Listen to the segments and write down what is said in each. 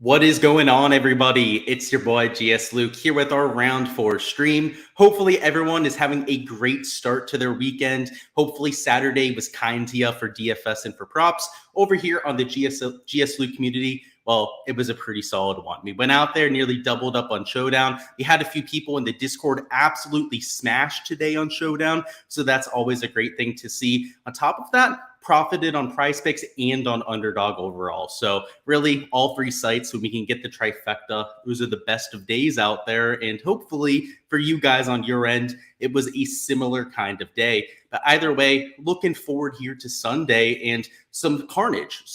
What is going on, everybody? It's your boy Gsluke here with our round 4 stream. Hopefully everyone is having a great start to their weekend. Hopefully Saturday was kind to you for DFS and for props. Over here on the Gsluke community, well, it was a pretty solid one. We went out there, nearly doubled up on Showdown. We had a few people in the Discord absolutely smash today on Showdown, so that's always a great thing to see. On top of that, profited on Prize Picks and on Underdog overall. So really all 3 sites, so we can get the trifecta. Those are the best of days out there. And hopefully for you guys on your end, it was a similar kind of day. But either way, looking forward here to Sunday and some carnage.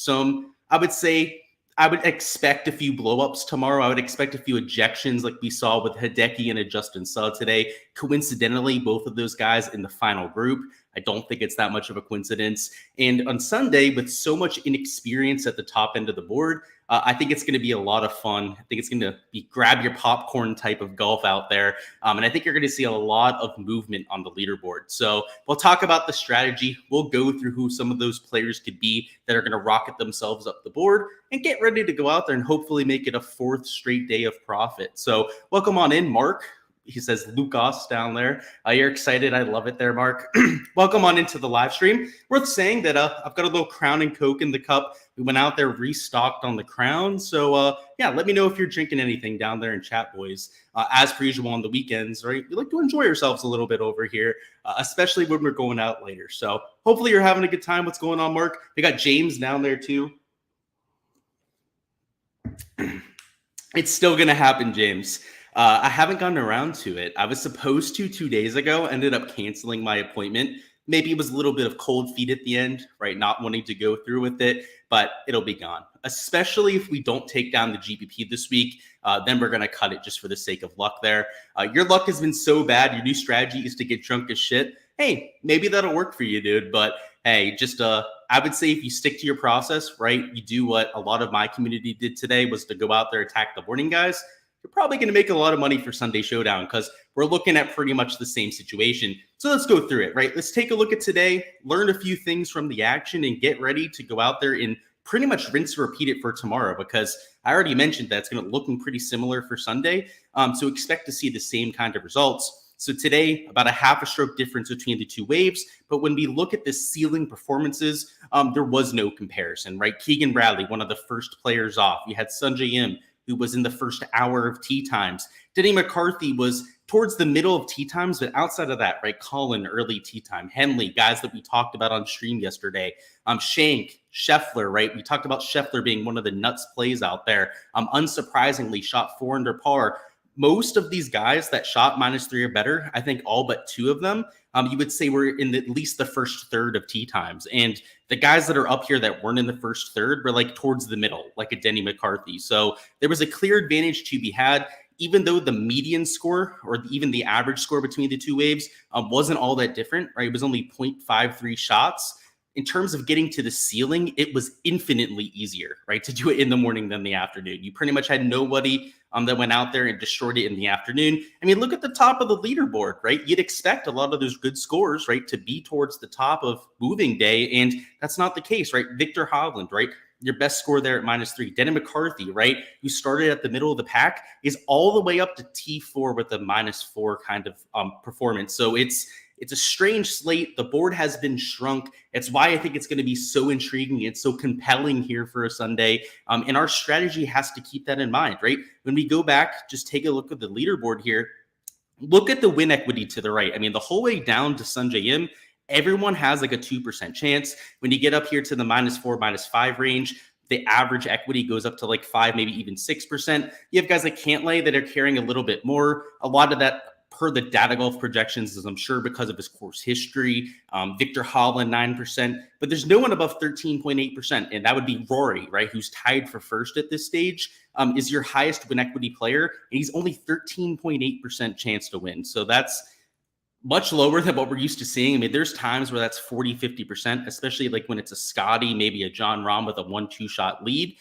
I would expect a few blowups tomorrow. I would expect a few ejections like we saw with Hideki and a Justin Suh today. Coincidentally, both of those guys in the final group. I don't think it's that much of a coincidence. And on Sunday, with so much inexperience at the top end of the board, I think it's going to be a lot of fun. I think it's going to be grab your popcorn type of golf out there. And I think you're going to see a lot of movement on the leaderboard. So we'll talk about the strategy. We'll go through who some of those players could be that are going to rocket themselves up the board and get ready to go out there and hopefully make it a 4th straight day of profit. So welcome on in, Mark. He says Lucas down there. You're excited. I love it there, Mark. Welcome on into the live stream. Worth saying that I've got a little Crown and Coke in the cup. We went out there, restocked on the Crown. So, yeah, let me know if you're drinking anything down there in chat, boys. As per usual on the weekends, right? We like to enjoy ourselves a little bit over here, especially when we're going out later. So hopefully you're having a good time. What's going on, Mark? We got James down there too. It's still going to happen, James. I haven't gotten around to it. I was supposed to 2 days ago, ended up canceling my appointment. Maybe it was a little bit of cold feet at the end, right? Not wanting to go through with it, but it'll be gone. Especially if we don't take down the GPP this week, then we're going to cut it just for the sake of luck there. Your luck has been so bad. Your new strategy is to get drunk as shit. Hey, maybe that'll work for you, dude. But hey, just I would say if you stick to your process, right? You do what a lot of my community did today was to go out there, attack the morning guys. You're probably going to make a lot of money for Sunday Showdown because we're looking at pretty much the same situation. So let's go through it, right? Let's take a look at today, learn a few things from the action, and get ready to go out there and pretty much rinse and repeat it for tomorrow because I already mentioned that it's going to look pretty similar for Sunday. So expect to see the same kind of results. So today, about a half a stroke difference between the 2 waves. But when we look at the ceiling performances, there was no comparison, right? Keegan Bradley, one of the first players off. You had Sanjay M, who was in the first hour of tee times. Denny McCarthy was towards the middle of tee times, but outside of that, right? Colin, early tee time. Henley, guys that we talked about on stream yesterday. Shank, Scheffler, right? We talked about Scheffler being one of the nuts plays out there. Unsurprisingly, shot 4 under par. Most of these guys that shot -3 or better, I think all but 2 of them, you would say were in at least the first third of tee times. And the guys that are up here that weren't in the first third were like towards the middle, like a Denny McCarthy. So there was a clear advantage to be had, even though the median score or even the average score between the 2 waves wasn't all that different, right? It was only 0.53 shots. In terms of getting to the ceiling, it was infinitely easier, right, to do it in the morning than the afternoon. You pretty much had nobody that went out there and destroyed it in the afternoon. I mean, look at the top of the leaderboard, right? You'd expect a lot of those good scores, right, to be towards the top of moving day, and that's not the case, right? Victor Hovland, right? Your best score there at -3. Denny McCarthy, right, who started at the middle of the pack, is all the way up to T4 with a -4 kind of performance. So it's a strange slate. The board has been shrunk. It's why I think it's going to be so intriguing. It's so compelling here for a Sunday. And our strategy has to keep that in mind, right? When we go back, just take a look at the leaderboard here. Look at the win equity to the right. I mean, the whole way down to Sanjay M, everyone has like a 2% chance. When you get up here to the -4, -5 range, the average equity goes up to like 5, maybe even 6%. You have guys like Cantlay that are carrying a little bit more. A lot of that per the data golf projections is, I'm sure, because of his course history. Victor Hovland, 9%, but there's no one above 13.8%, and that would be Rory, right, who's tied for first at this stage, is your highest win equity player, and he's only 13.8% chance to win. So that's much lower than what we're used to seeing. I mean, there's times where that's 40, 50%, especially like when it's a Scotty, maybe a John Rahm with a 1-2 shot lead.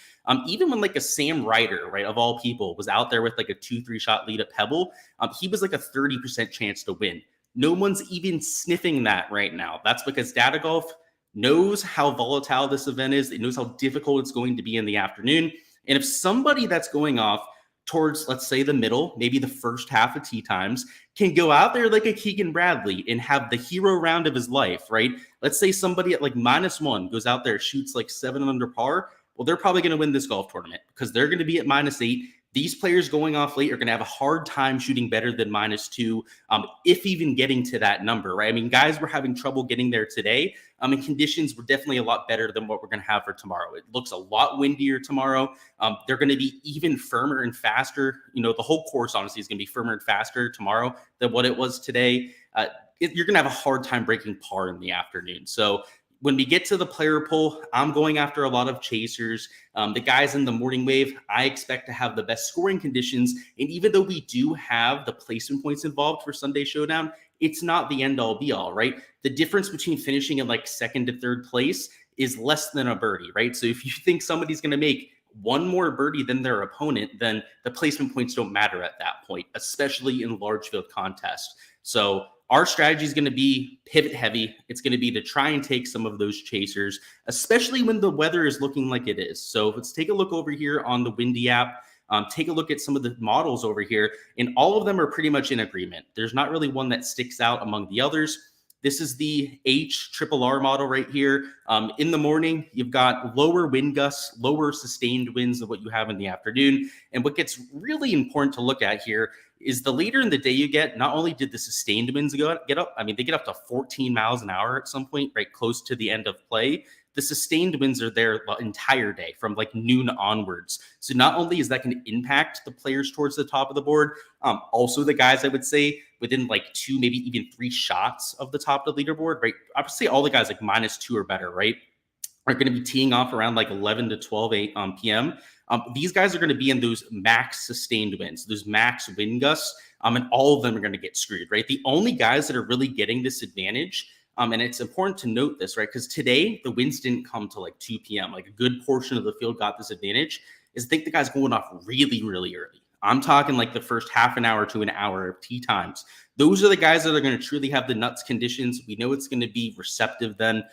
Even when like a Sam Ryder, right, of all people, was out there with like a 2-3 shot lead at Pebble, he was like a 30% chance to win. No one's even sniffing that right now. That's because Data Golf knows how volatile this event is. It knows how difficult it's going to be in the afternoon. And if somebody that's going off towards, let's say, the middle, maybe the first half of tee times, can go out there like a Keegan Bradley and have the hero round of his life, right? Let's say somebody at like -1 goes out there, shoots like 7 under par. Well, they're probably going to win this golf tournament because they're going to be at -8. These players going off late are going to have a hard time shooting better than -2, if even getting to that number, right? I mean, guys were having trouble getting there today, and conditions were definitely a lot better than what we're going to have for tomorrow. It looks a lot windier tomorrow. They're going to be even firmer and faster. You know, the whole course, honestly, is going to be firmer and faster tomorrow than what it was today. You're going to have a hard time breaking par in the afternoon. So when we get to the player poll, I'm going after a lot of chasers. The guys in the morning wave, I expect to have the best scoring conditions. And even though we do have the placement points involved for Sunday Showdown, it's not the end all be all, right? The difference between finishing in like second to third place is less than a birdie, right? So if you think somebody's going to make one more birdie than their opponent, then the placement points don't matter at that point, especially in large field contests. So our strategy is going to be pivot heavy. It's going to be to try and take some of those chasers, especially when the weather is looking like it is. So let's take a look over here on the Windy app. Take a look at some of the models over here, and all of them are pretty much in agreement. There's not really one that sticks out among the others. This is the HRRR model right here. In the morning, you've got lower wind gusts, lower sustained winds than what you have in the afternoon. And what gets really important to look at here is the later in the day you get, not only did the sustained winds get up, I mean, they get up to 14 miles an hour at some point, right close to the end of play. The sustained winds are there the entire day from like noon onwards. So not only is that going to impact the players towards the top of the board, also the guys, I would say, within like 2, maybe even 3 shots of the top of the leaderboard, right? I would say all the guys like -2 or better, right, are going to be teeing off around like 11 to 12 p.m. These guys are going to be in those max sustained winds, those max wind gusts, and all of them are going to get screwed, right? The only guys that are really getting this advantage, and it's important to note this, right? Because today the winds didn't come to like 2 p.m. Like a good portion of the field got this advantage. Is I think the guys going off really, really early. I'm talking like the first half an hour to an hour of tee times. Those are the guys that are going to truly have the nuts conditions. We know it's going to be receptive then,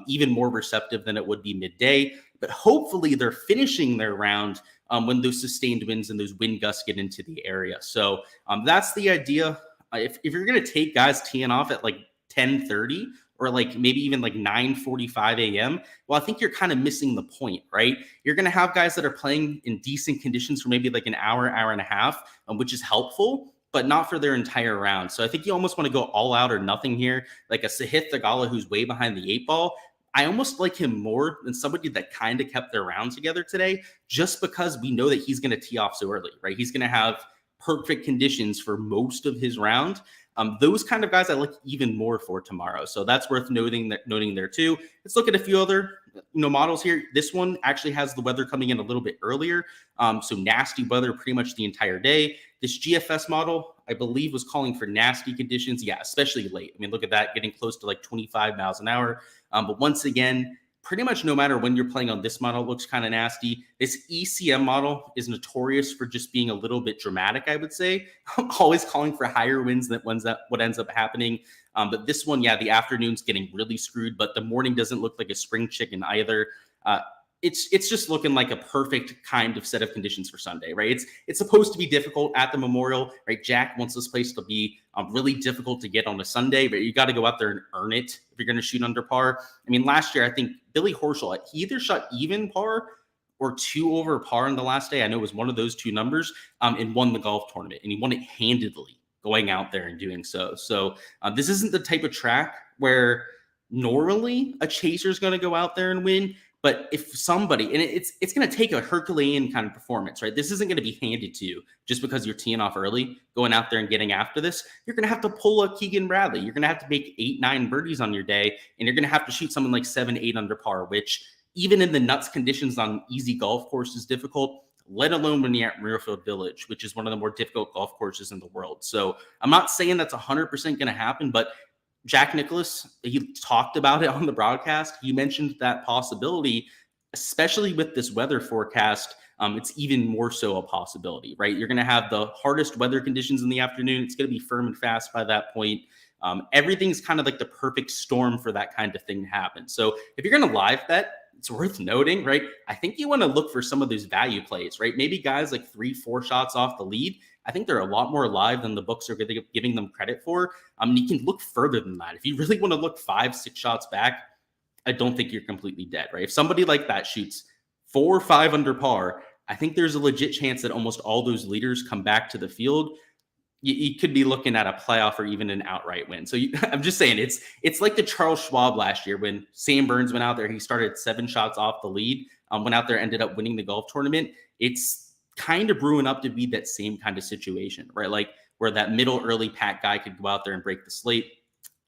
even more receptive than it would be midday. But hopefully they're finishing their round when those sustained winds and those wind gusts get into the area. So that's the idea. If you're going to take guys teeing off at like 10:30 or like maybe even like 9:45 a.m., well, I think you're kind of missing the point, right? You're going to have guys that are playing in decent conditions for maybe like an hour, hour and a half, which is helpful, but not for their entire round. So I think you almost want to go all out or nothing here. Like a Sahith Theegala who's way behind the 8-ball, I almost like him more than somebody that kind of kept their round together today, just because we know that he's going to tee off so early, right? He's going to have perfect conditions for most of his round. Those kind of guys I like even more for tomorrow. So that's worth noting there too. Let's look at a few other models here. This one actually has the weather coming in a little bit earlier. So nasty weather pretty much the entire day. This GFS model, I believe, was calling for nasty conditions. Yeah, especially late. I mean, look at that, getting close to like 25 miles an hour. But once again, pretty much no matter when you're playing on this model, it looks kind of nasty. This ECM model is notorious for just being a little bit dramatic, I would say. I'm always calling for higher winds than what ends up happening. But this one, yeah, the afternoon's getting really screwed, but the morning doesn't look like a spring chicken either. It's just looking like a perfect kind of set of conditions for Sunday, right? It's supposed to be difficult at the Memorial, right? Jack wants this place to be really difficult to get on a Sunday, but you got to go out there and earn it if you're going to shoot under par. I mean, last year, I think Billy Horschel, he either shot even par or 2 over par in the last day. I know it was one of those 2 numbers, and won the golf tournament, and he won it handedly going out there and doing so. So this isn't the type of track where normally a chaser is going to go out there and win. But if somebody, and it's going to take a Herculean kind of performance, right? This isn't going to be handed to you just because you're teeing off early, going out there and getting after this. You're going to have to pull a Keegan Bradley. You're going to have to make 8, 9 birdies on your day, and you're going to have to shoot something like 7, 8 under par, which even in the nuts conditions on easy golf course is difficult, let alone when you're at Muirfield Village, which is one of the more difficult golf courses in the world. So I'm not saying that's 100% going to happen, but Jack Nicklaus, he talked about it on the broadcast. He mentioned that possibility, especially with this weather forecast. It's even more so a possibility, right? You're going to have the hardest weather conditions in the afternoon. It's going to be firm and fast by that point. Everything's kind of like the perfect storm for that kind of thing to happen. So if you're going to live bet, it's worth noting, right? I think you want to look for some of those value plays, right? Maybe guys like 3-4 shots off the lead. I think they're a lot more alive than the books are giving them credit for. You can look further than that. If you really want to look 5-6 shots back, I don't think you're completely dead, right? If somebody like that shoots 4 or 5 under par, I think there's a legit chance that almost all those leaders come back to the field. You could be looking at a playoff or even an outright win. So I'm just saying, it's like the Charles Schwab last year when Sam Burns went out there. He started 7 shots off the lead, went out there, ended up winning the golf tournament. It's kind of brewing up to be that same kind of situation, right? Like where that middle early pack guy could go out there and break the slate.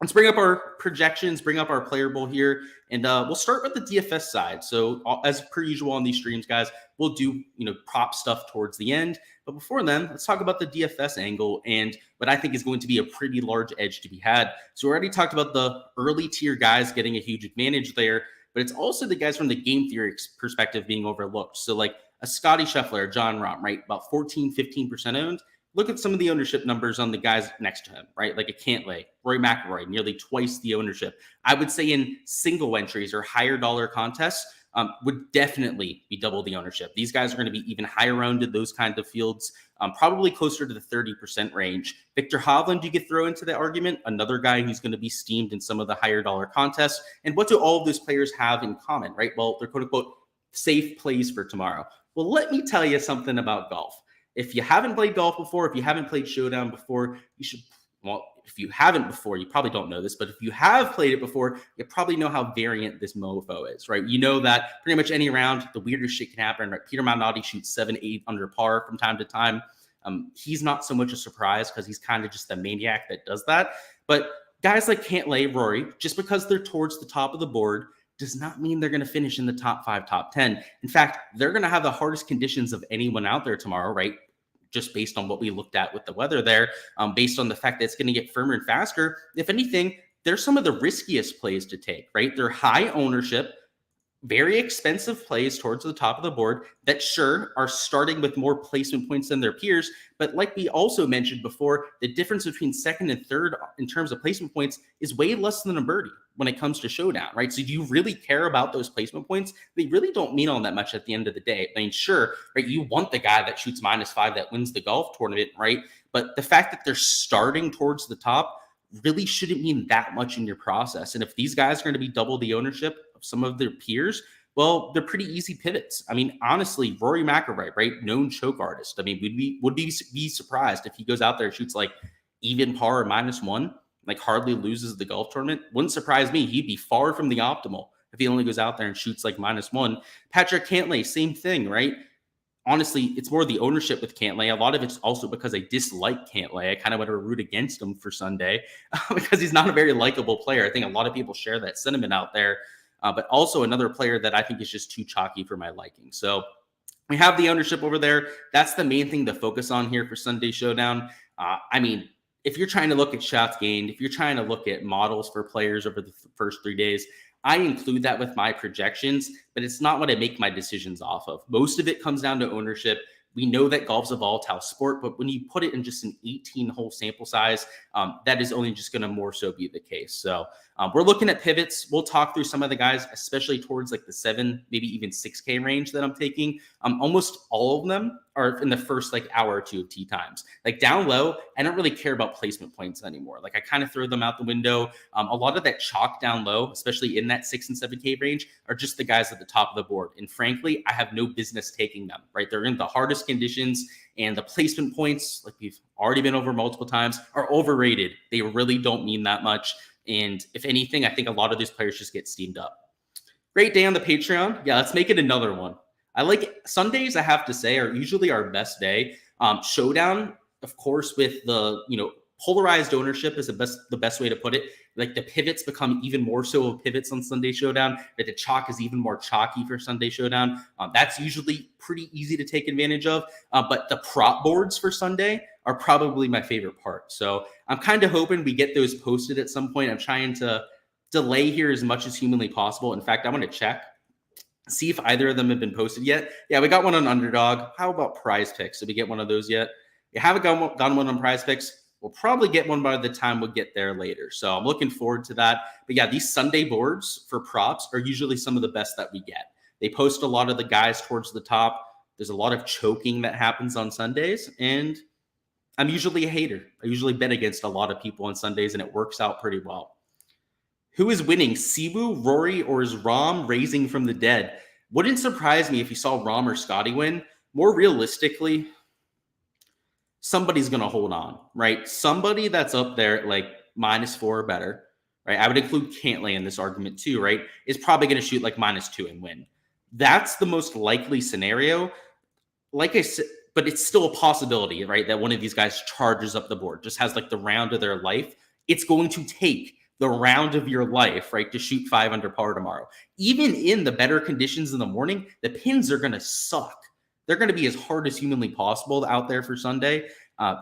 Let's bring up our projections, bring up our player bowl here, and we'll start with the DFS side. So as per usual on these streams, guys, we'll do prop stuff towards the end. But before then, let's talk about the DFS angle and what I think is going to be a pretty large edge to be had. So we already talked about the early tier guys getting a huge advantage there, but it's also the guys from the game theory perspective being overlooked. So like a Scotty Scheffler, John Rahm, right? About 14-15% owned. Look at some of the ownership numbers on the guys next to him, right? Like a Cantlay, Rory McIlroy, nearly twice the ownership. I would say in single entries or higher dollar contests would definitely be double the ownership. These guys are going to be even higher owned in those kinds of fields, probably closer to the 30% range. Victor Hovland, you could throw into the argument, another guy who's going to be steamed in some of the higher dollar contests. And what do all of those players have in common, right? Well, they're quote unquote safe plays for tomorrow. Well, let me tell you something about golf. If you haven't played golf before, if you haven't played Showdown before, you should, well, if you haven't before, you probably don't know this, but if you have played it before, you probably know how variant this mofo is, right? You know that pretty much any round, the weirdest shit can happen, right? Peter Malnati shoots 7-8 under par from time to time. He's not so much a surprise because he's kind of just the maniac that does that. But guys like Cantlay, Rory, just because they're towards the top of the board, does not mean they're going to finish in the top 5, top 10. In fact, they're going to have the hardest conditions of anyone out there tomorrow, right? Just based on what we looked at with the weather there, based on the fact that it's going to get firmer and faster. If anything, they're some of the riskiest plays to take, right? They're high ownership, very expensive plays towards the top of the board that sure are starting with more placement points than their peers. But like we also mentioned before, the difference between second and third in terms of placement points is way less than a birdie when it comes to Showdown, right? So do you really care about those placement points? They really don't mean all that much at the end of the day. I mean, sure, right? You want the guy that shoots -5 that wins the golf tournament, right? But the fact that they're starting towards the top really shouldn't mean that much in your process. And if these guys are going to be double the ownership of some of their peers, well, they're pretty easy pivots. I mean, honestly, Rory McIlroy, right? Known choke artist. I mean, would be surprised if he goes out there and shoots like even par or -1, like hardly loses the golf tournament. Wouldn't surprise me. He'd be far from the optimal if he only goes out there and shoots like -1. Patrick Cantlay, same thing, right? Honestly, it's more the ownership with Cantlay. A lot of it's also because I dislike Cantlay. I kind of want to root against him for Sunday because he's not a very likable player. I think a lot of people share that sentiment out there, but also another player that I think is just too chalky for my liking. So we have the ownership over there. That's the main thing to focus on here for Sunday Showdown. I mean, if you're trying to look at shots gained, if you're trying to look at models for players over the first 3 days, I include that with my projections, but it's not what I make my decisions off of. Most of it comes down to ownership. We know that golf's a volatile sport, but when you put it in just an 18-hole sample size, that is only just going to more so be the case. So we're looking at pivots. We'll talk through some of the guys, especially towards like the 7, maybe even 6K range that I'm taking. Almost all of them are in the first like hour or two of tee times. Like down low, I don't really care about placement points anymore. Like I kind of throw them out the window. A lot of that chalk down low, especially in that 6 and 7K range, are just the guys at the top of the board. And frankly, I have no business taking them, right? They're in the hardest conditions, and the placement points, like we've already been over multiple times, are overrated. They really don't mean that much. And if anything, I think a lot of these players just get steamed up. Great day on the Patreon. Yeah, let's make it another one. I like Sundays, I have to say, are usually our best day. Showdown, of course, with the, polarized ownership is the best way to put it. Like the pivots become even more so of pivots on Sunday Showdown. That the chalk is even more chalky for Sunday Showdown. That's usually pretty easy to take advantage of. But the prop boards for Sunday are probably my favorite part. So I'm kind of hoping we get those posted at some point. I'm trying to delay here as much as humanly possible. In fact, I want to check, see if either of them have been posted yet. Yeah, we got one on Underdog. How about Prize Picks? Did we get one of those yet? You haven't gotten one on Prize Picks? we'll probably get one by the time we get there later. So I'm looking forward to that. But yeah, these Sunday boards for props are usually some of the best that we get. They post a lot of the guys towards the top. There's a lot of choking that happens on Sundays, and I'm usually a hater. I usually bet against a lot of people on Sundays, and it works out pretty well. Who is winning, Siwoo, Rory, or is Rom raising from the dead? Wouldn't surprise me if you saw Rom or Scotty win. More realistically, somebody's going to hold on, right? Somebody that's up there at like -4 or better, right? I would include Cantlay in this argument too, right? Is probably going to shoot like -2 and win. That's the most likely scenario. Like I said, but it's still a possibility, right? That one of these guys charges up the board, just has like the round of their life. It's going to take the round of your life, right, to shoot 5 under par tomorrow. Even in the better conditions in the morning, the pins are going to suck. They're going to be as hard as humanly possible out there for Sunday.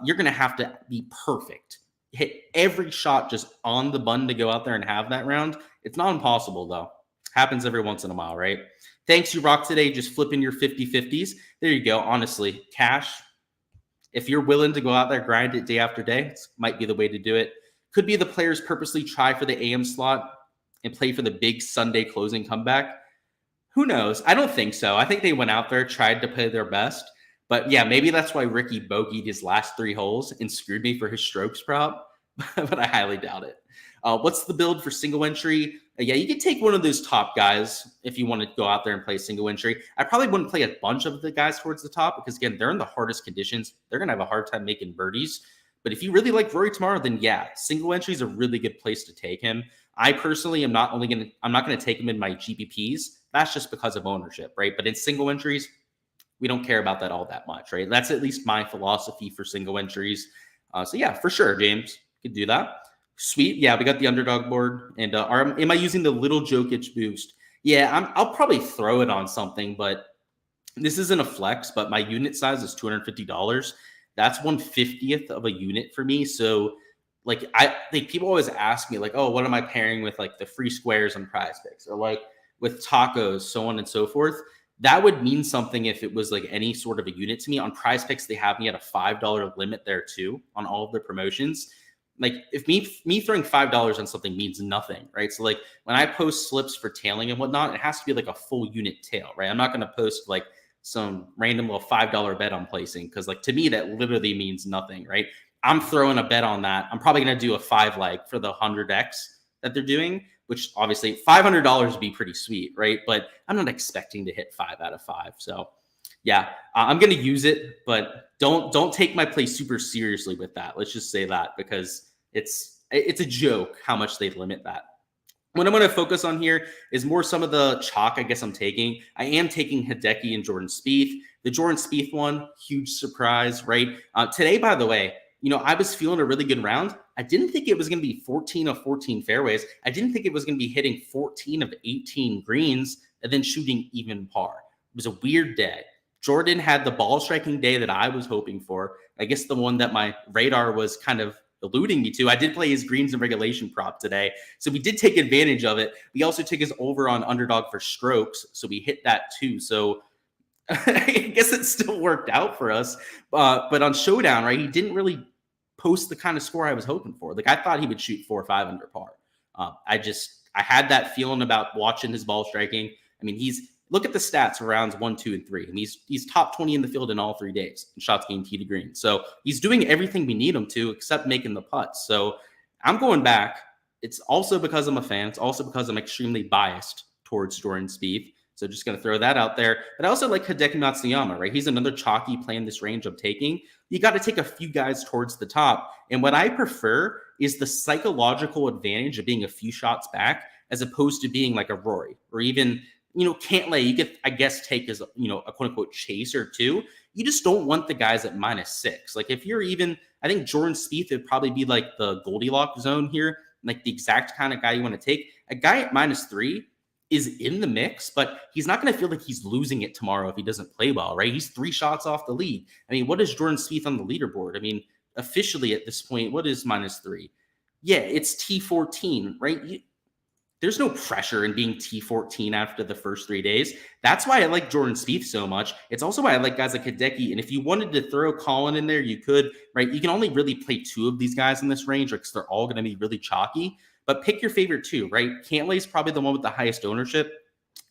You're going to have to be perfect. Hit every shot just on the button to go out there and have that round. It's not impossible, though. Happens every once in a while, right? Thanks, you rock today. Just flipping your 50-50s. There you go. Honestly, cash. If you're willing to go out there, grind it day after day, it might be the way to do it. Could be the players purposely try for the AM slot and play for the big Sunday closing comeback. Who knows? I don't think so. I think they went out there, tried to play their best. But yeah, maybe that's why Ricky bogeyed his last 3 holes and screwed me for his strokes prop. But I highly doubt it. What's the build for single entry? Yeah, you could take one of those top guys if you want to go out there and play single entry. I probably wouldn't play a bunch of the guys towards the top because, again, they're in the hardest conditions. They're going to have a hard time making birdies. But if you really like Rory tomorrow, then yeah, single entry is a really good place to take him. I personally am not going to take him in my GPPs. That's just because of ownership, right? But in single entries, we don't care about that all that much, right? That's at least my philosophy for single entries. So yeah, for sure, James, you could do that. Sweet. Yeah, we got the underdog board. And am I using the little Jokic boost? Yeah, I'll probably throw it on something, but this isn't a flex, but my unit size is $250. That's 1/50th of a unit for me. So like I think people always ask me like, oh, what am I pairing with like the free squares on Prize Picks or like with tacos, so on and so forth. That would mean something if it was like any sort of a unit to me. On Prize Picks, they have me at a $5 limit there too on all of the promotions. Like if me throwing $5 on something means nothing, right? So like when I post slips for tailing and whatnot, it has to be like a full unit tail, right? I'm not going to post like some random little $5 bet I'm placing because like to me that literally means nothing, right? I'm throwing a bet on that. I'm probably going to do a 5 leg for the 100x that they're doing, which obviously $500 would be pretty sweet, right? But I'm not expecting to hit 5 out of 5. So yeah, I'm going to use it, but don't take my play super seriously with that. Let's just say that because it's a joke how much they limit that. What I'm going to focus on here is more some of the chalk I guess I'm taking. I am taking Hideki and Jordan Spieth. The Jordan Spieth one, huge surprise, right? Today, by the way, I was feeling a really good round. I didn't think it was going to be 14 of 14 fairways. I didn't think it was going to be hitting 14 of 18 greens and then shooting even par. It was a weird day. Jordan had the ball striking day that I was hoping for. I guess the one that my radar was kind of alluding me to. I did play his greens and regulation prop today. So we did take advantage of it. We also took his over on Underdog for strokes. So we hit that too. So I guess it still worked out for us. But on Showdown, right, he didn't really post the kind of score I was hoping for. Like I thought he would shoot 4 or 5 under par. I had that feeling about watching his ball striking. I mean, look at the stats for rounds 1, 2, and 3. And he's top 20 in the field in all 3 days in shots gained tee to green. So he's doing everything we need him to, except making the putts. So I'm going back. It's also because I'm a fan. It's also because I'm extremely biased towards Jordan Spieth. So just going to throw that out there. But I also like Hideki Matsuyama, right? He's another chalky play in this range I'm taking. You got to take a few guys towards the top. And what I prefer is the psychological advantage of being a few shots back as opposed to being like a Rory or even, Cantlay. You get, I guess, take as, a quote unquote chaser too. You just don't want the guys at -6. Like if you're even, I think Jordan Spieth would probably be like the Goldilocks zone here, like the exact kind of guy you want to take. A guy at -3 is in the mix, but he's not going to feel like he's losing it tomorrow if he doesn't play well, right? He's 3 shots off the lead. I mean, what is Jordan Spieth on the leaderboard? I mean, officially at this point, what is -3? Yeah, it's T14, right? there's no pressure in being T14 after the first 3 days. That's why I like Jordan Spieth so much. It's also why I like guys like Hideki. And if you wanted to throw Colin in there, you could, right? You can only really play 2 of these guys in this range, because they're all going to be really chalky. But pick your favorite 2, right? Cantlay is probably the one with the highest ownership.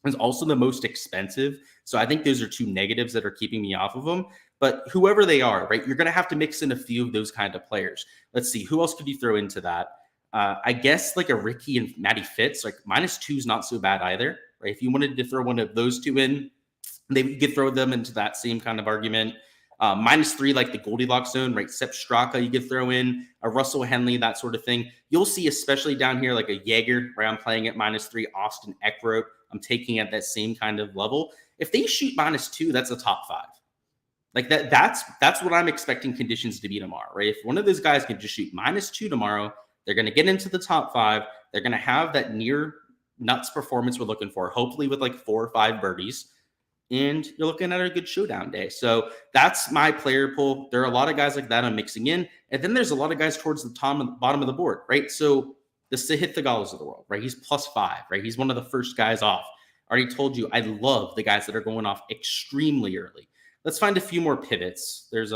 It's also the most expensive. So I think those are 2 negatives that are keeping me off of them. But whoever they are, right, you're going to have to mix in a few of those kind of players. Let's see, who else could you throw into that? I guess like a Ricky and Matty Fitz, like -2 is not so bad either, right? If you wanted to throw one of those 2 in, you could throw them into that same kind of argument. -3, like the Goldilocks zone, right? Sepp Straka, you could throw in a Russell Henley, that sort of thing. You'll see, especially down here, like a Jaeger, right? I'm playing at -3, Austin Eckroat, I'm taking at that same kind of level. If they shoot -2, that's a top 5. Like that's what I'm expecting conditions to be tomorrow, right? If one of those guys can just shoot -2 tomorrow, they're going to get into the top 5. They're going to have that near nuts performance we're looking for, hopefully with like 4 or 5 birdies. And you're looking at a good showdown day. So that's my player pool. There are a lot of guys like that I'm mixing in. And then there's a lot of guys towards the top and bottom of the board, right? So the Sahith Theegalas of the world, right? He's +5, right? He's one of the first guys off. I already told you I love the guys that are going off extremely early. Let's find a few more pivots. There's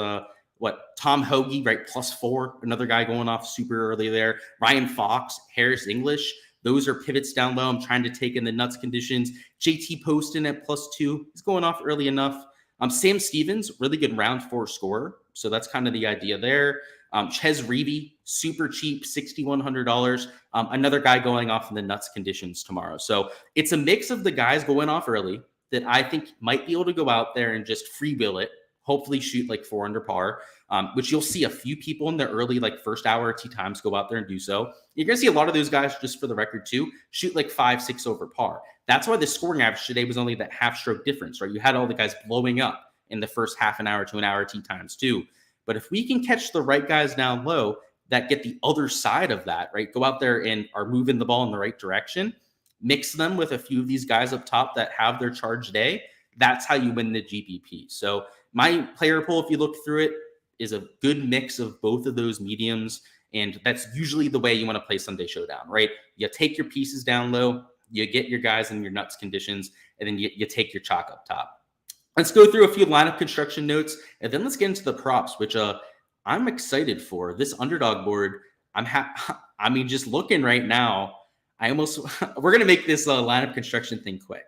Tom Hoagie, right? +4, another guy going off super early there. Ryan Fox, Harris English. Those are pivots down low. I'm trying to take in the nuts conditions. JT Poston at +2. He's going off early enough. Sam Stevens, really good round 4 scorer. So that's kind of the idea there. Ches Reavie, super cheap, $6,100. Another guy going off in the nuts conditions tomorrow. So it's a mix of the guys going off early that I think might be able to go out there and just freewheel it, hopefully shoot like 4 under par, which you'll see a few people in the early, like first hour tee times go out there and do so. You're going to see a lot of those guys, just for the record too, shoot like 5, 6 over par. That's why the scoring average today was only that half stroke difference, right? You had all the guys blowing up in the first half an hour to an hour tee times too. But if we can catch the right guys down low that get the other side of that, right? Go out there and are moving the ball in the right direction, mix them with a few of these guys up top that have their charge day. That's how you win the GPP. So my player pool, if you look through it, is a good mix of both of those mediums. And that's usually the way you want to play Sunday Showdown, right? You take your pieces down low, you get your guys in your nuts conditions, and then you take your chalk up top. Let's go through a few lineup construction notes, and then let's get into the props, which I'm excited for. This underdog board, I mean, just looking right now, we're going to make this lineup construction thing quick,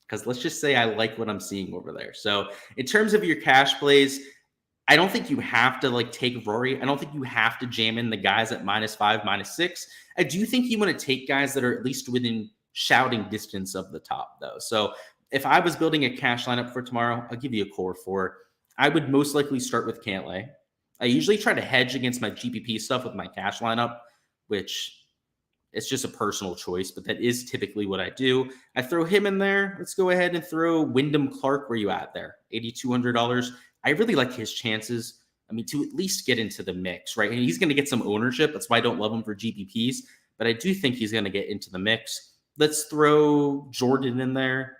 because let's just say I like what I'm seeing over there. So in terms of your cash plays, I don't think you have to like take Rory. I don't think you have to jam in the guys at -5, -6. I do think you want to take guys that are at least within shouting distance of the top, though. So if I was building a cash lineup for tomorrow, I'll give you a core 4. I would most likely start with Cantlay. I usually try to hedge against my GPP stuff with my cash lineup, which it's just a personal choice, but that is typically what I do. I throw him in there. Let's go ahead and throw Wyndham Clark. Where you at there? $8,200. I really like his chances. I mean, to at least get into the mix, right? And he's going to get some ownership. That's why I don't love him for GPPs, but I do think he's going to get into the mix. Let's throw Jordan in there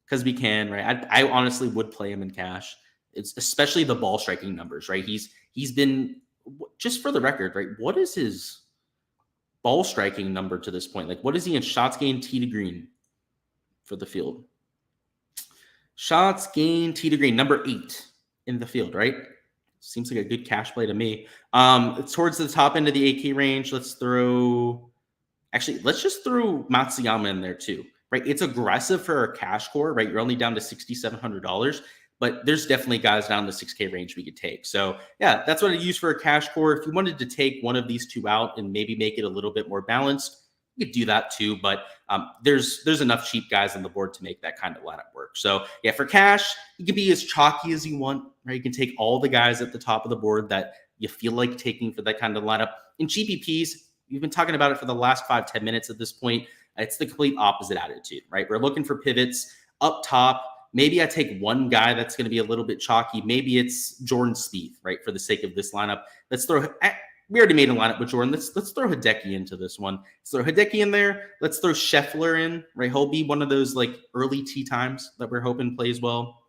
because we can, right? I honestly would play him in cash. It's especially the ball striking numbers, right? He's been, just for the record, right? What is his ball striking number to this point? Like, what is he in shots gained tee to green for the field? Shots gained tee to green, number 8 in the field, right? Seems like a good cash play to me. Towards the top end of the AK range, let's just throw Matsuyama in there too, right? It's aggressive for a cash core, right? You're only down to $6,700, but there's definitely guys down the 6K range we could take. So yeah, that's what I use for a cash core. If you wanted to take one of these 2 out and maybe make it a little bit more balanced, you could do that too. But there's enough cheap guys on the board to make that kind of lineup work. So yeah, for cash, you can be as chalky as you want, right? You can take all the guys at the top of the board that you feel like taking for that kind of lineup. In GPPs, we've been talking about it for the last 5-10 minutes at this point. It's the complete opposite attitude, right? We're looking for pivots up top. Maybe I take one guy that's going to be a little bit chalky. Maybe it's Jordan Spieth, right? For the sake of this lineup, we already made a lineup with Jordan. Let's throw Hideki into this one. Let's throw Hideki in there. Let's throw Scheffler in, right? He'll be one of those like early tee times that we're hoping plays well.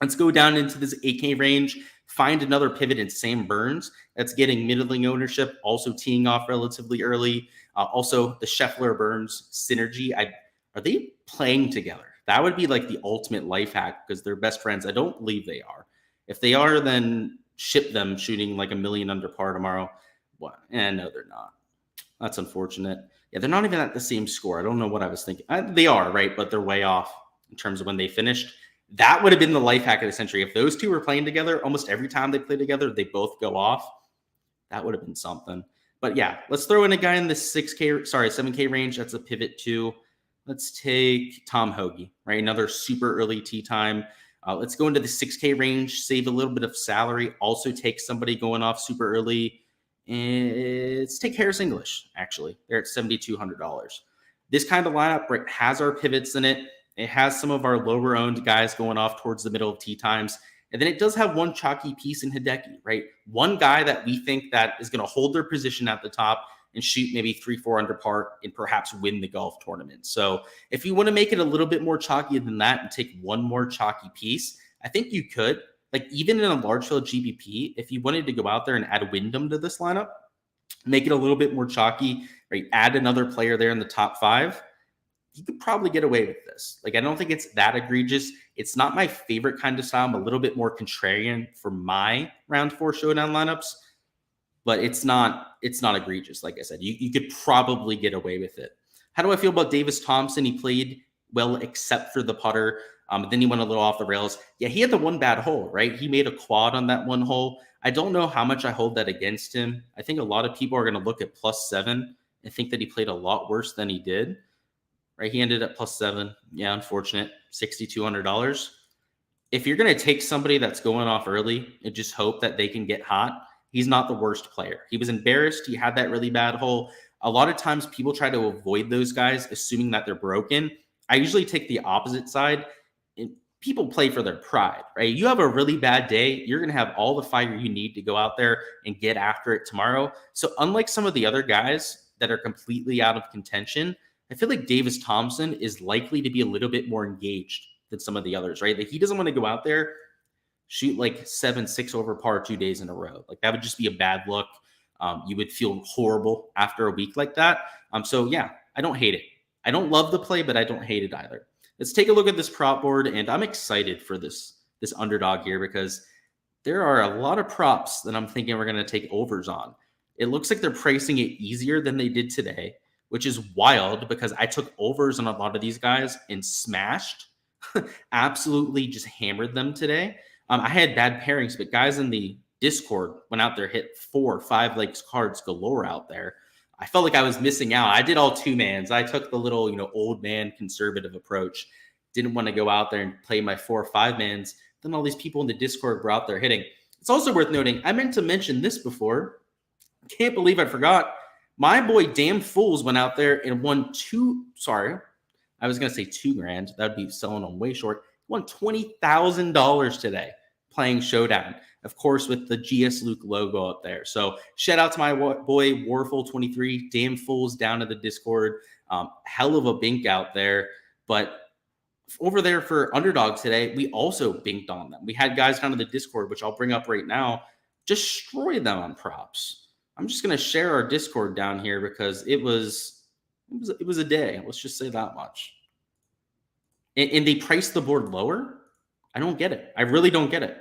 Let's go down into this AK range. find another pivot in Sam Burns that's getting middling ownership, also teeing off relatively early. Also, the Scheffler Burns synergy. Are they playing together? That would be like the ultimate life hack because they're best friends. I don't believe they are. If they are, then ship them shooting like a million under par tomorrow. What? No, they're not. That's unfortunate. Yeah, they're not even at the same score. I don't know what I was thinking. They are, right? But they're way off in terms of when they finished. That would have been the life hack of the century. If those two were playing together, almost every time they play together, they both go off. That would have been something. But yeah, let's throw in a guy in the 7K range. That's a pivot too. Let's take Tom Hoagie, right? Another super early tee time. Let's go into the 6K range, save a little bit of salary. Also take somebody going off super early. And let's take Harris English, actually. They're at $7,200. This kind of lineup, right, has our pivots in it. It has some of our lower owned guys going off towards the middle of tee times. And then it does have one chalky piece in Hideki, right? One guy that we think that is going to hold their position at the top and shoot maybe 3-4 under par and perhaps win the golf tournament. So if you want to make it a little bit more chalky than that and take one more chalky piece, I think you could. Like even in a large field GBP, if you wanted to go out there and add Wyndham to this lineup, make it a little bit more chalky, right? Add another player there in the top 5, you could probably get away with this. Like, I don't think it's that egregious. It's not my favorite kind of style. I'm a little bit more contrarian for my round 4 showdown lineups, but it's not egregious. Like I said, you could probably get away with it. How do I feel about Davis Thompson? He played well, except for the putter. Then he went a little off the rails. Yeah, he had the one bad hole, right? He made a quad on that one hole. I don't know how much I hold that against him. I think a lot of people are going to look at +7 and think that he played a lot worse than he did. Right, he ended at +7. Yeah, unfortunate. $6,200. If you're going to take somebody that's going off early and just hope that they can get hot, he's not the worst player. He was embarrassed. He had that really bad hole. A lot of times people try to avoid those guys, assuming that they're broken. I usually take the opposite side. And people play for their pride, right? You have a really bad day, you're going to have all the fire you need to go out there and get after it tomorrow. So unlike some of the other guys that are completely out of contention, I feel like Davis Thompson is likely to be a little bit more engaged than some of the others, right? Like he doesn't want to go out there, shoot like 7-6 over par 2 days in a row. Like that would just be a bad look. You would feel horrible after a week like that. So yeah, I don't hate it. I don't love the play, but I don't hate it either. Let's take a look at this prop board, and I'm excited for this underdog here because there are a lot of props that I'm thinking we're going to take overs on. It looks like they're pricing it easier than they did today, which is wild because I took overs on a lot of these guys and smashed, absolutely just hammered them today. I had bad pairings, but guys in the Discord went out there, hit 4 or 5 legs cards galore out there. I felt like I was missing out. I did all 2-mans. I took the little, old man conservative approach. Didn't want to go out there and play my 4 or 5-mans. Then all these people in the Discord were out there hitting. It's also worth noting, I meant to mention this before. Can't believe I forgot. My boy Damn Fools went out there and won I was going to say $2,000. That would be selling them way short. Won $20,000 today playing Showdown. Of course, with the Gsluke logo up there. So shout out to my boy Warful23. Damn Fools down to the Discord. Hell of a bink out there. But over there for Underdog today, we also binked on them. We had guys down to the Discord, which I'll bring up right now, destroy them on props. I'm just going to share our Discord down here because it was a day. Let's just say that much. And they priced the board lower. I don't get it. I really don't get it.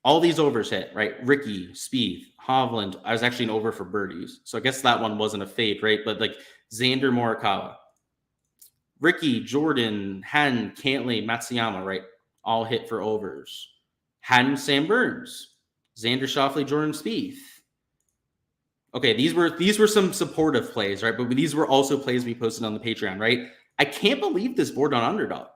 All these overs hit, right? Ricky, Spieth, Hovland. I was actually an over for birdies. So I guess that one wasn't a fade, right? But like Xander Morikawa, Ricky, Jordan, Hatton, Cantley, Matsuyama, right? All hit for overs. Hatton, Sam Burns, Xander Schauffele, Jordan Spieth. Okay, these were some supportive plays, right? But these were also plays we posted on the Patreon, right? I can't believe this board on Underdog.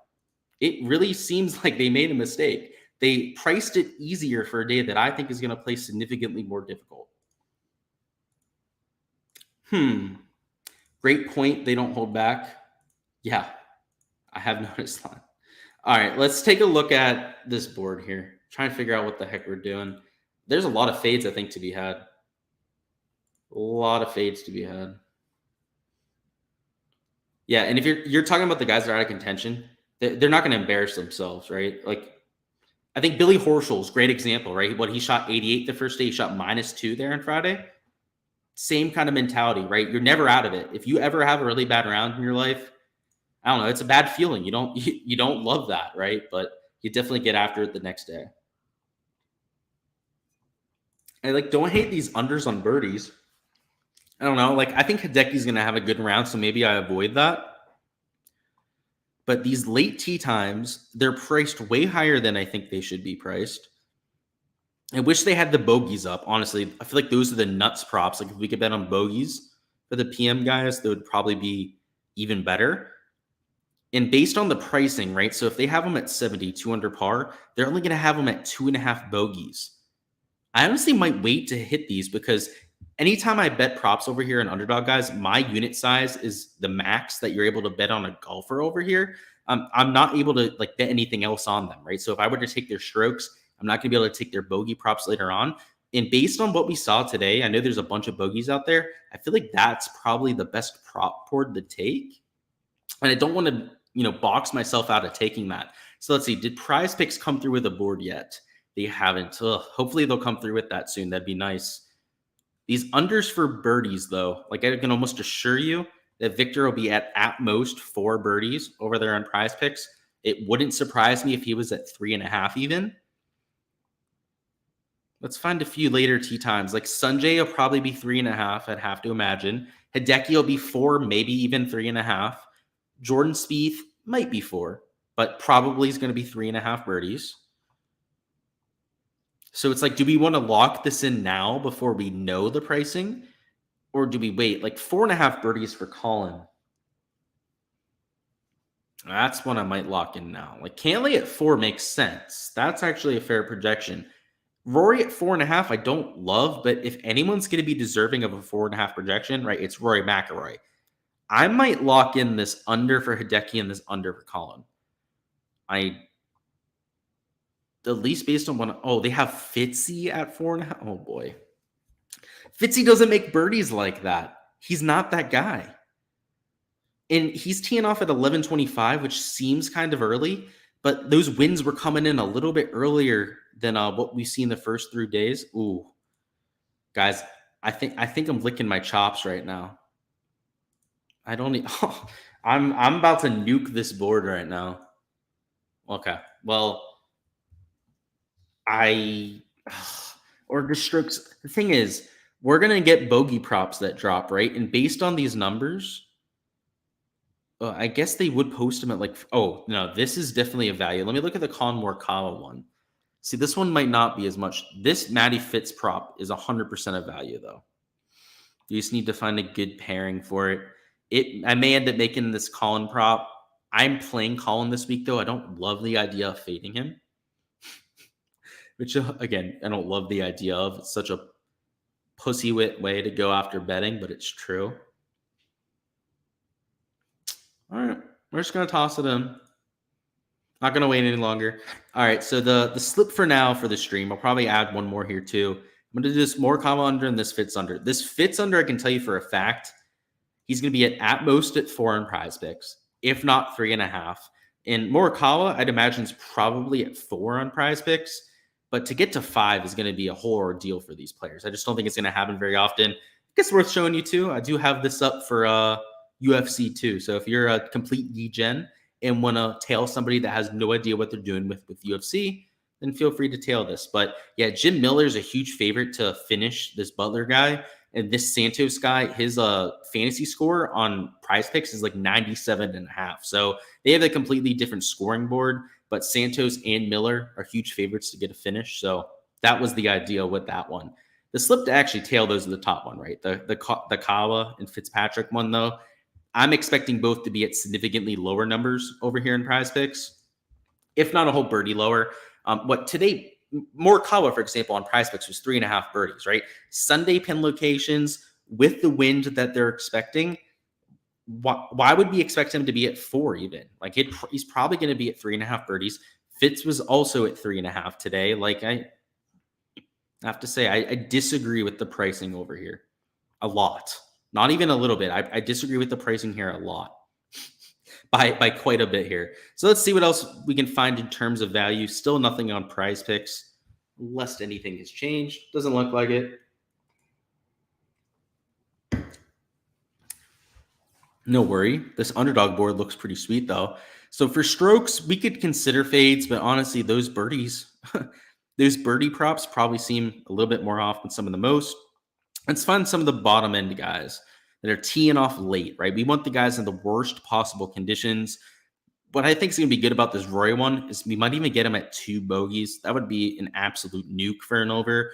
It really seems like they made a mistake. They priced it easier for a day that I think is going to play significantly more difficult. Great point. They don't hold back. Yeah, I have noticed that. All right, let's take a look at this board here. Trying to figure out what the heck we're doing. There's a lot of fades, I think, to be had. A lot of fades to be had. Yeah, and if you're talking about the guys that are out of contention, they're not going to embarrass themselves, right? Like, I think Billy Horschel's great example, right? What he shot 88 the first day, he shot -2 there on Friday. Same kind of mentality, right? You're never out of it. If you ever have a really bad round in your life, I don't know, it's a bad feeling. You don't love that, right? But you definitely get after it the next day. I don't hate these unders on birdies. I don't know. I think Hideki's gonna have a good round, so maybe I avoid that. But these late tee times, they're priced way higher than I think they should be priced. I wish they had the bogeys up. Honestly, I feel like those are the nuts props. If we could bet on bogeys for the PM guys, they would probably be even better. And based on the pricing, right? So if they have them at 72 under par, they're only going to have them at 2.5 bogeys. I honestly might wait to hit these because anytime I bet props over here in Underdog, guys, my unit size is the max that you're able to bet on a golfer over here. I'm not able to bet anything else on them, right? So if I were to take their strokes, I'm not going to be able to take their bogey props later on. And based on what we saw today, I know there's a bunch of bogeys out there. I feel like that's probably the best prop board to take. And I don't want to, box myself out of taking that. So let's see. Did Prize Picks come through with a board yet? They haven't. Ugh, hopefully they'll come through with that soon. That'd be nice. These unders for birdies, though, I can almost assure you that Victor will be at most 4 birdies over there on Prize Picks. It wouldn't surprise me if he was at 3.5 even. Let's find a few later tee times. Sanjay will probably be 3.5, I'd have to imagine. Hideki will be 4, maybe even 3.5. Jordan Spieth might be 4, but probably is going to be 3.5 birdies. So it's do we want to lock this in now before we know the pricing? Or do we wait? 4.5 birdies for Colin. That's one I might lock in now. Cantlay at 4 makes sense. That's actually a fair projection. Rory at 4.5, I don't love, but if anyone's going to be deserving of a 4.5 projection, right, it's Rory McIlroy. I might lock in this under for Hideki and this under for Colin. At least based on what, they have Fitzy at 4.5. Oh boy. Fitzy doesn't make birdies like that. He's not that guy. And he's teeing off at 11:25, which seems kind of early, but those wins were coming in a little bit earlier than what we see in the first 3 days. Ooh, guys, I think I'm licking my chops right now. I don't need. Oh, I'm about to nuke this board right now. Okay, well, or the strokes. The thing is, we're gonna get bogey props that drop, right? And based on these numbers, I guess they would post them at oh no, this is definitely a value. Let me look at the Colin Morikawa one. See, this one might not be as much. This Matty Fitz prop is 100% of value, though. You just need to find a good pairing for it. I may end up making this Colin prop. I'm playing Colin this week, though. I don't love the idea of fading him. Which, again, I don't love the idea of. It's such a pussy way to go after betting, but it's true. All right. We're just going to toss it in. Not going to wait any longer. All right, so the slip for now for the stream, I'll probably add one more here too. I'm going to do this Morikawa under and this Fitz under. This Fitz under, I can tell you for a fact, he's going to be at most at 4 on Prize Picks, if not 3.5. And Morikawa, I'd imagine, is probably at 4 on Prize Picks. But to get to 5 is going to be a whole ordeal for these players. I just don't think it's going to happen very often. I guess it's worth showing you too. I do have this up for UFC too. So if you're a complete degen and want to tail somebody that has no idea what they're doing with UFC, then feel free to tail this. But yeah, Jim Miller is a huge favorite to finish this Butler guy. And this Santos guy, his fantasy score on Prize Picks is 97.5. So they have a completely different scoring board, but Santos and Miller are huge favorites to get a finish. So that was the idea with that one. The slip to actually tail, those are the top one, right? The Kawa and Fitzpatrick one, though, I'm expecting both to be at significantly lower numbers over here in Prize Picks, if not a whole birdie lower. What today, Morikawa, for example, on Prize Picks was 3.5 birdies, right? Sunday pin locations with the wind that they're expecting. Why would we expect him to be at 4 even? He's probably going to be at 3.5 birdies. Fitz was also at 3.5 today. I have to say, I disagree with the pricing over here a lot. Not even a little bit. I disagree with the pricing here a lot. by quite a bit here. So let's see what else we can find in terms of value. Still nothing on Prize Picks, lest anything has changed. Doesn't look like it. No worry. This underdog board looks pretty sweet though. So for strokes, we could consider fades, but honestly, those birdies, those birdie props probably seem a little bit more off than some of the most. Let's find some of the bottom end guys that are teeing off late, right? We want the guys in the worst possible conditions. What I think is going to be good about this Roy one is we might even get him at 2 bogeys. That would be an absolute nuke for an over.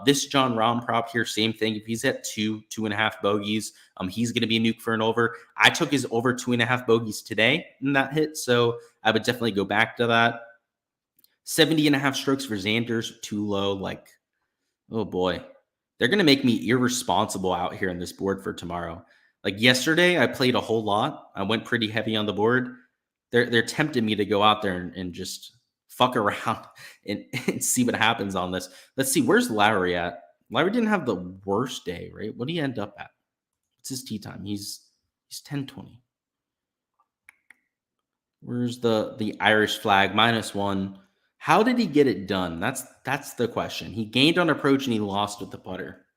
This John Rahm prop here, same thing. If he's at 2.5 bogeys, he's going to be a nuke for an over. I took his over 2.5 bogeys today in that hit, so I would definitely go back to that. 70.5 strokes for Xander's too low. Like, oh boy, they're going to make me irresponsible out here on this board for tomorrow. Like yesterday, I played a whole lot. I went pretty heavy on the board. They're tempting me to go out there and just fuck around and see what happens on this. Let's see, where's Lowry at? Lowry didn't have the worst day, right? What did he end up at? What's his tee time? He's 10:20. Where's the Irish flag? -1. How did he get it done? That's the question. He gained on approach and he lost with the putter.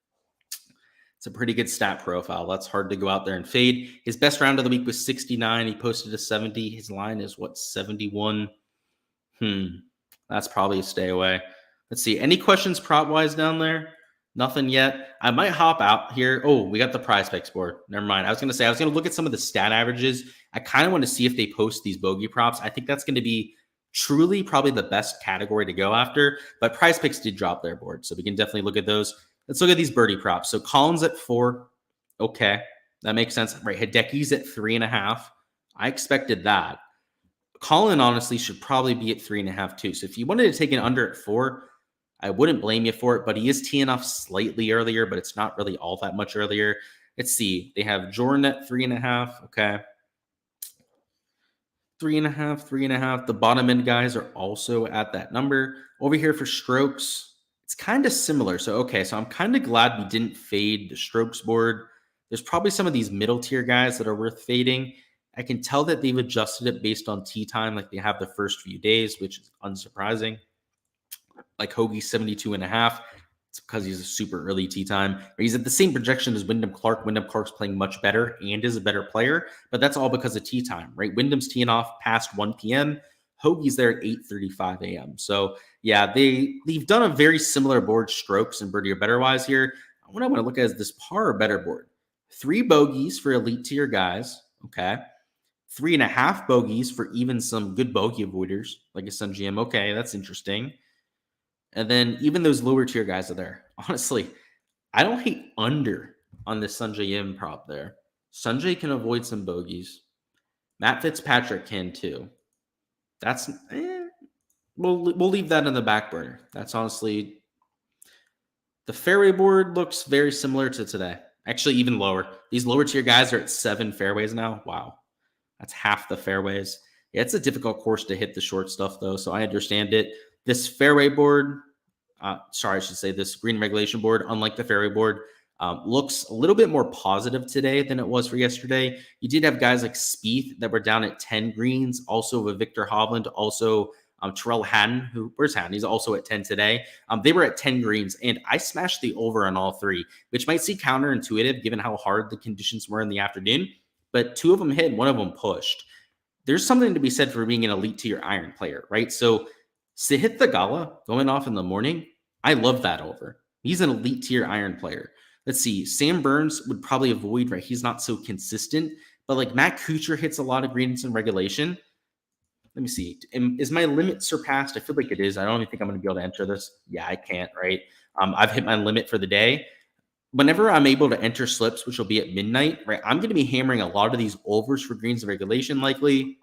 It's a pretty good stat profile. That's hard to go out there and fade. His best round of the week was 69. He posted a 70. His line is what, 71? That's probably a stay away. Let's see. Any questions prop-wise down there? Nothing yet. I might hop out here. Oh, we got the Prize Picks board. Never mind. I was going to look at some of the stat averages. I kind of want to see if they post these bogey props. I think that's going to be truly probably the best category to go after. But Prize Picks did drop their board, so we can definitely look at those. Let's look at these birdie props. So Collins at 4. Okay, that makes sense. Right, Hideki's at 3.5. I expected that. Colin honestly should probably be at 3.5 too. So if you wanted to take an under at 4, I wouldn't blame you for it, but he is teeing off slightly earlier, but it's not really all that much earlier. Let's see. They have Jordan at 3.5. Okay. 3.5, 3.5. The bottom end guys are also at that number. Over here for strokes, it's kind of similar. So, okay, so I'm kind of glad we didn't fade the strokes board. There's probably some of these middle tier guys that are worth fading. I can tell that they've adjusted it based on tee time, like they have the first few days, which is unsurprising. Like Hoagie's 72.5. It's because he's a super early tee time. He's at the same projection as Wyndham Clark. Wyndham Clark's playing much better and is a better player, but that's all because of tee time, right? Wyndham's teeing off past 1 p.m. Hoagie's there at 8:35 a.m. So yeah, they've done a very similar board, strokes and birdie or better wise here. What I want to look at is this par or better board. 3 bogeys for elite tier guys. Okay. 3.5 bogeys for even some good bogey avoiders like a Sun GM. Okay, that's interesting. And then even those lower tier guys are there. Honestly, I don't hate under on this Sanjay Yim prop there. Sanjay can avoid some bogeys. Matt Fitzpatrick can too. That's we'll leave that in the back burner. That's honestly, the fairway board looks very similar to today. Actually, even lower. These lower tier guys are at 7 fairways now. Wow, that's half the fairways. Yeah, it's a difficult course to hit the short stuff though, so I understand it. This fairway board, this green regulation board, unlike the fairway board, looks a little bit more positive today than it was for yesterday. You did have guys like Spieth that were down at 10 greens, also with Victor Hovland, also Terrell Hatton, where's Hatton? He's also at 10 today. They were at 10 greens, and I smashed the over on all 3, which might seem counterintuitive given how hard the conditions were in the afternoon, but 2 of them hit, 1 of them pushed. There's something to be said for being an elite tier iron player, right? So Sahith Theegala going off in the morning, I love that over. He's an elite tier iron player. Let's see. Sam Burns would probably avoid, right? He's not so consistent, but like Matt Kuchar hits a lot of greens in regulation. Let me see. Is my limit surpassed? I feel like it is. I don't even think I'm going to be able to enter this. Yeah, I can't, right? I've hit my limit for the day. Whenever I'm able to enter slips, which will be at midnight, right? I'm going to be hammering a lot of these overs for greens in regulation likely.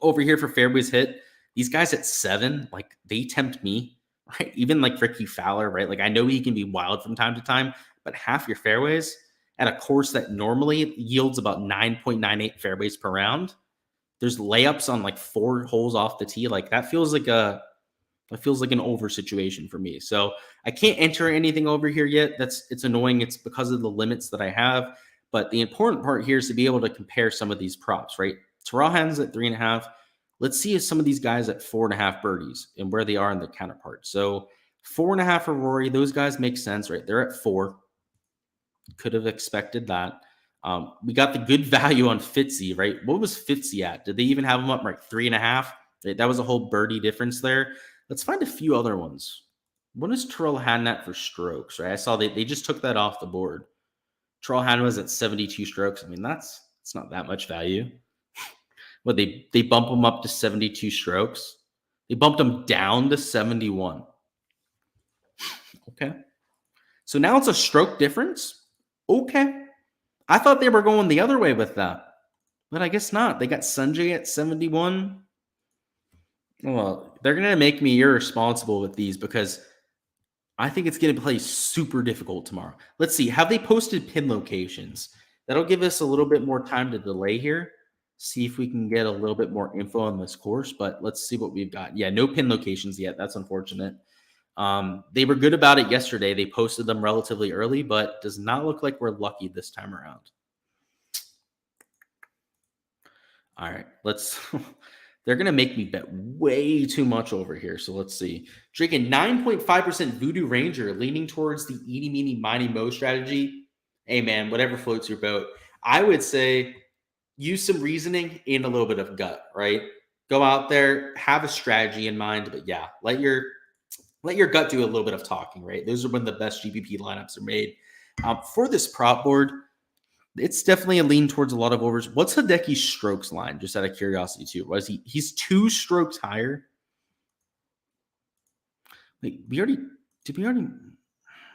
Over here for fairways hit, these guys at 7, like they tempt me, right? Even like Ricky Fowler, right? Like I know he can be wild from time to time, but half your fairways at a course that normally yields about 9.98 fairways per round. There's layups on like 4 holes off the tee. Like that feels like an over situation for me. So I can't enter anything over here yet. It's annoying. It's because of the limits that I have. But the important part here is to be able to compare some of these props, right? Terrell Hatton's at 3.5. Let's see if some of these guys at 4.5 birdies and where they are in the counterpart. So 4.5 for Rory. Those guys make sense, right? They're at 4. Could have expected that. We got the good value on Fitzy, right? What was Fitzy at? Did they even have him up like 3.5? That was a whole birdie difference there. Let's find a few other ones. What is Terrell Hatton at for strokes, right? I saw they just took that off the board. Terrell Hatton was at 72 strokes. I mean, it's not that much value. What, they bump him up to 72 strokes? They bumped him down to 71. Okay. So now it's a stroke difference? Okay. I thought they were going the other way with that, but I guess not. They got Sanjay at 71. Well, they're going to make me irresponsible with these because I think it's going to play super difficult tomorrow. Let's see. Have they posted pin locations? That'll give us a little bit more time to delay here. See if we can get a little bit more info on this course, but let's see what we've got. Yeah, no pin locations yet. That's unfortunate. They were good about it yesterday. They posted them relatively early, but does not look like we're lucky this time around. All right, let's they're going to make me bet way too much over here. So let's see. Drinking 9.5% Voodoo Ranger, leaning towards the eeny, meeny, miny, mo strategy. Hey, man, whatever floats your boat. I would say use some reasoning and a little bit of gut, right? Go out there, have a strategy in mind, but yeah, let your gut do a little bit of talking, right? Those are when the best GPP lineups are made. For this prop board, it's definitely a lean towards a lot of overs. What's Hideki's strokes line? Just out of curiosity, too. Was he's 2 strokes higher? Wait, did we already?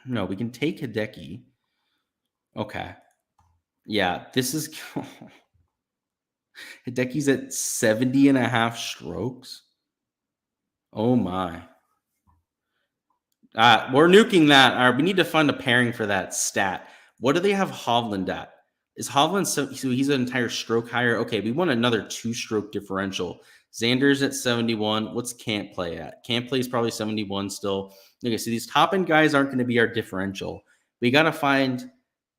No, we can take Hideki. Okay. Yeah, this is Hideki's at 70.5 strokes. Oh my. We're nuking that. All right, we need to find a pairing for that stat. What do they have Hovland at? Is Hovland so he's an entire stroke higher? Okay, we want another 2-stroke differential. Xander's at 71. What's Can't Play at? Can't Play is probably 71 still. Okay, so these top end guys aren't going to be our differential. We got to find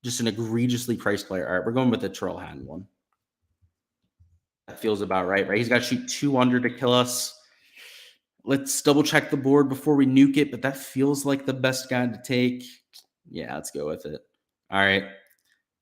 just an egregiously priced player. All right, we're going with the Terrell Hatton one. That feels about right? He's got to shoot 2 under to kill us. Let's double check the board before we nuke it, but that feels like the best guy to take. Yeah, let's go with it. All right.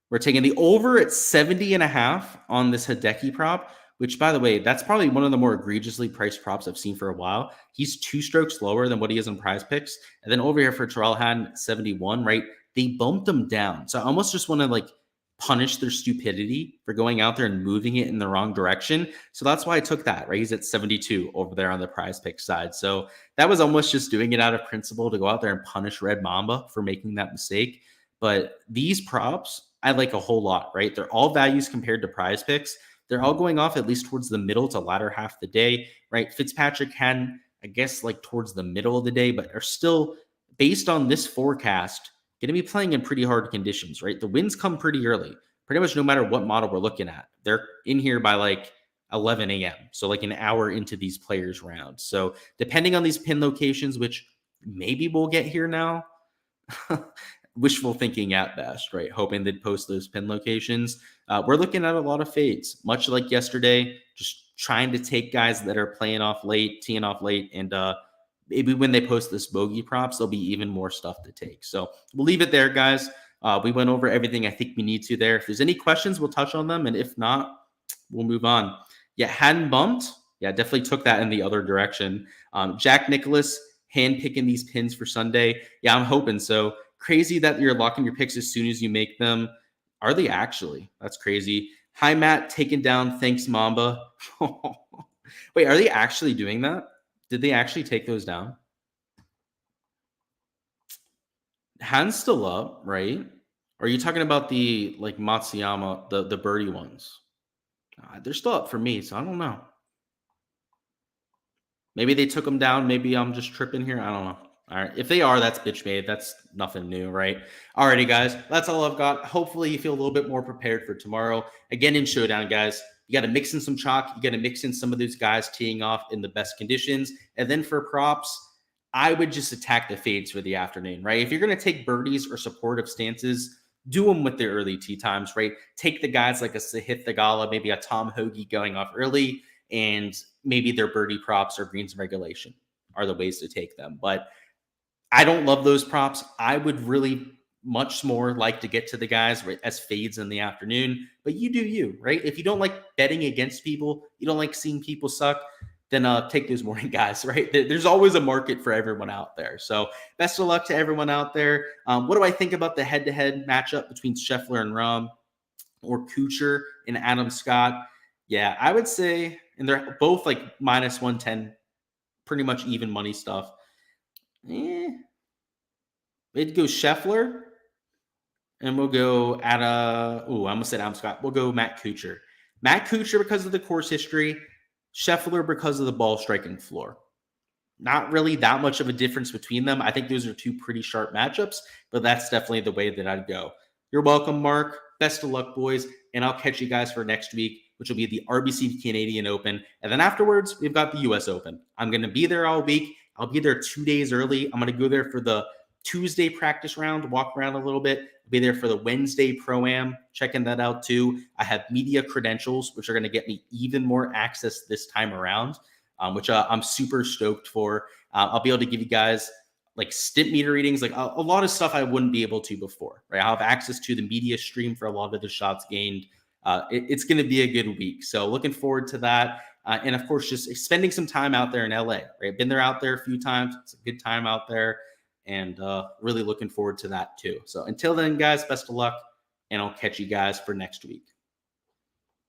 We're taking the over at 70.5 on this Hideki prop, which, by the way, that's probably one of the more egregiously priced props I've seen for a while. He's 2 strokes lower than what he is in Prize Picks. And then over here for Terrell Hatton, 71, right? They bumped him down. So I almost just want to punish their stupidity for going out there and moving it in the wrong direction. So that's why I took that, right? He's at 72 over there on the Prize Pick side. So that was almost just doing it out of principle to go out there and punish Red Mamba for making that mistake. But these props, I like a whole lot, right? They're all values compared to Prize Picks. They're all going off at least towards the middle to latter half of the day, right? Fitzpatrick had, I guess, towards the middle of the day, but are still, based on this forecast, going to be playing in pretty hard conditions, right? The winds come pretty early, pretty much no matter what model we're looking at. They're in here by 11 a.m. So an hour into these players' rounds. So depending on these pin locations, which maybe we'll get here now, wishful thinking at best, right? Hoping they'd post those pin locations. We're looking at a lot of fades, much like yesterday, just trying to take guys that are playing off late, teeing off late, and maybe when they post this bogey props, there'll be even more stuff to take. So we'll leave it there, guys. We went over everything I think we need to there. If there's any questions, we'll touch on them. And if not, we'll move on. Yeah, hadn't bumped. Yeah, definitely took that in the other direction. Jack Nicklaus, handpicking these pins for Sunday. Yeah, I'm hoping so. Crazy that you're locking your picks as soon as you make them. Are they actually? That's crazy. Hi, Matt, taken down. Thanks, Mamba. Wait, are they actually doing that? Did they actually take those down? Hands still up, right? Or are you talking about the Matsuyama, the birdie ones? They're still up for me, so I don't know. Maybe they took them down. Maybe I'm just tripping here. I don't know. All right. If they are, that's bitch made. That's nothing new, right? Alrighty, guys. That's all I've got. Hopefully you feel a little bit more prepared for tomorrow. Again, in Showdown, guys, you got to mix in some chalk. You got to mix in some of those guys teeing off in the best conditions. And then for props, I would just attack the fades for the afternoon, right? If you're going to take birdies or supportive stances, do them with the early tee times, right? Take the guys like a Sahith Theegala, maybe a Tom Hoagie going off early, and maybe their birdie props or greens in regulation are the ways to take them. But I don't love those props. I would really much more like to get to the guys as fades in the afternoon, but you do you, right? If you don't like betting against people, you don't like seeing people suck, then take those morning guys, right? There's always a market for everyone out there. So best of luck to everyone out there. What do I think about the head-to-head matchup between Scheffler and Rahm or Kuchar and Adam Scott? Yeah, I would say, and they're both like minus 110, pretty much even money stuff. It'd go Scheffler, and we'll go at I almost said Adam Scott. We'll go Matt Kuchar. Matt Kuchar because of the course history, Scheffler because of the ball striking floor. Not really that much of a difference between them. I think those are two pretty sharp matchups, but that's definitely the way that I'd go. You're welcome, Mark. Best of luck, boys, and I'll catch you guys for next week, which will be the RBC Canadian Open. And then afterwards, we've got the US Open. I'm going to be there all week. I'll be there 2 days early. I'm going to go there for the Tuesday practice round, walk around a little bit. I'll be there for the Wednesday Pro-Am, checking that out too. I have media credentials, which are going to get me even more access this time around, which I'm super stoked for. I'll be able to give you guys like stint meter readings, like a lot of stuff I wouldn't be able to before, right? I'll have access to the media stream for a lot of the shots gained. It's going to be a good week. So looking forward to that. And of course, just spending some time out there in LA, right? Been there out there a few times. It's a good time out there. And really looking forward to that too. So until then, guys, best of luck, and I'll catch you guys for next week.